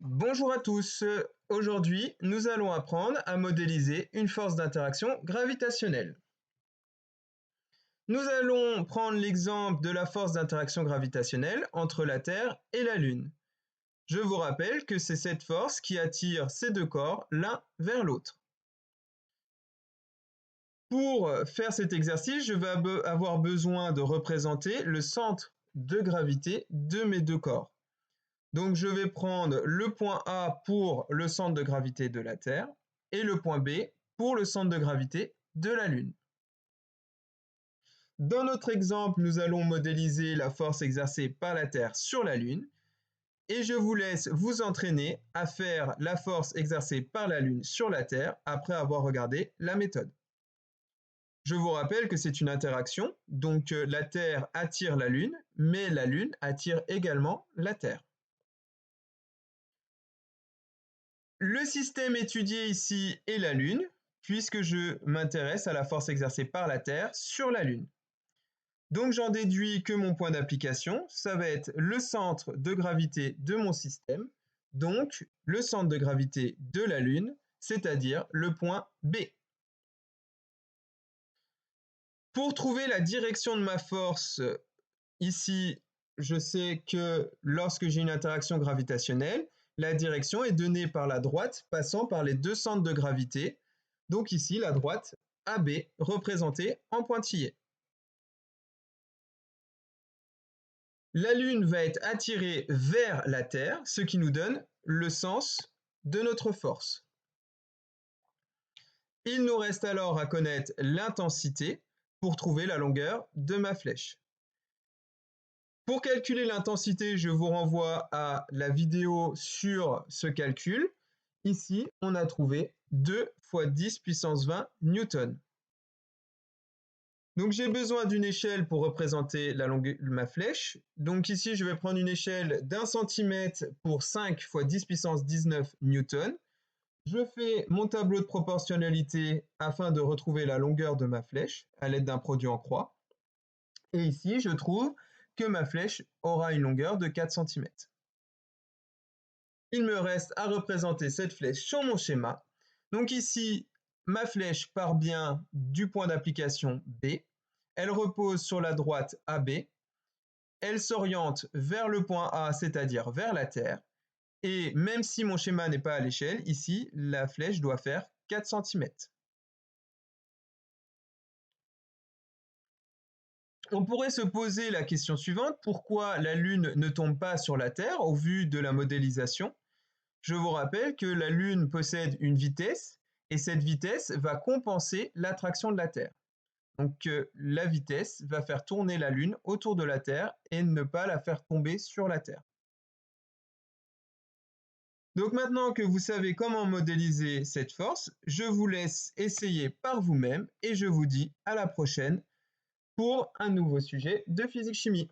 Bonjour à tous. Aujourd'hui, nous allons apprendre à modéliser une force d'interaction gravitationnelle. Nous allons prendre l'exemple de la force d'interaction gravitationnelle entre la Terre et la Lune. Je vous rappelle que c'est cette force qui attire ces deux corps l'un vers l'autre. Pour faire cet exercice, je vais avoir besoin de représenter le centre de gravité de mes deux corps. Donc je vais prendre le point A pour le centre de gravité de la Terre et le point B pour le centre de gravité de la Lune. Dans notre exemple, nous allons modéliser la force exercée par la Terre sur la Lune et je vous laisse vous entraîner à faire la force exercée par la Lune sur la Terre après avoir regardé la méthode. Je vous rappelle que c'est une interaction, donc la Terre attire la Lune, mais la Lune attire également la Terre. Le système étudié ici est la Lune, puisque je m'intéresse à la force exercée par la Terre sur la Lune. Donc j'en déduis que mon point d'application, ça va être le centre de gravité de mon système, donc le centre de gravité de la Lune, c'est-à-dire le point B. Pour trouver la direction de ma force, ici, je sais que lorsque j'ai une interaction gravitationnelle, la direction est donnée par la droite passant par les deux centres de gravité. Donc ici, la droite AB représentée en pointillé. La Lune va être attirée vers la Terre, ce qui nous donne le sens de notre force. Il nous reste alors à connaître l'intensité pour trouver la longueur de ma flèche. Pour calculer l'intensité, je vous renvoie à la vidéo sur ce calcul. Ici, on a trouvé 2 fois 10 puissance 20 newtons. Donc j'ai besoin d'une échelle pour représenter la longueur de ma flèche. Donc ici, je vais prendre une échelle d'1 cm pour 5 fois 10 puissance 19 newtons. Je fais mon tableau de proportionnalité afin de retrouver la longueur de ma flèche à l'aide d'un produit en croix. Et ici, je trouve que ma flèche aura une longueur de 4 cm. Il me reste à représenter cette flèche sur mon schéma. Donc ici, ma flèche part bien du point d'application B. Elle repose sur la droite AB. Elle s'oriente vers le point A, c'est-à-dire vers la Terre. Et même si mon schéma n'est pas à l'échelle, ici, la flèche doit faire 4 cm. On pourrait se poser la question suivante, pourquoi la Lune ne tombe pas sur la Terre au vu de la modélisation? Je vous rappelle que la Lune possède une vitesse et cette vitesse va compenser l'attraction de la Terre. Donc la vitesse va faire tourner la Lune autour de la Terre et ne pas la faire tomber sur la Terre. Donc maintenant que vous savez comment modéliser cette force, je vous laisse essayer par vous-même et je vous dis à la prochaine pour un nouveau sujet de physique-chimie.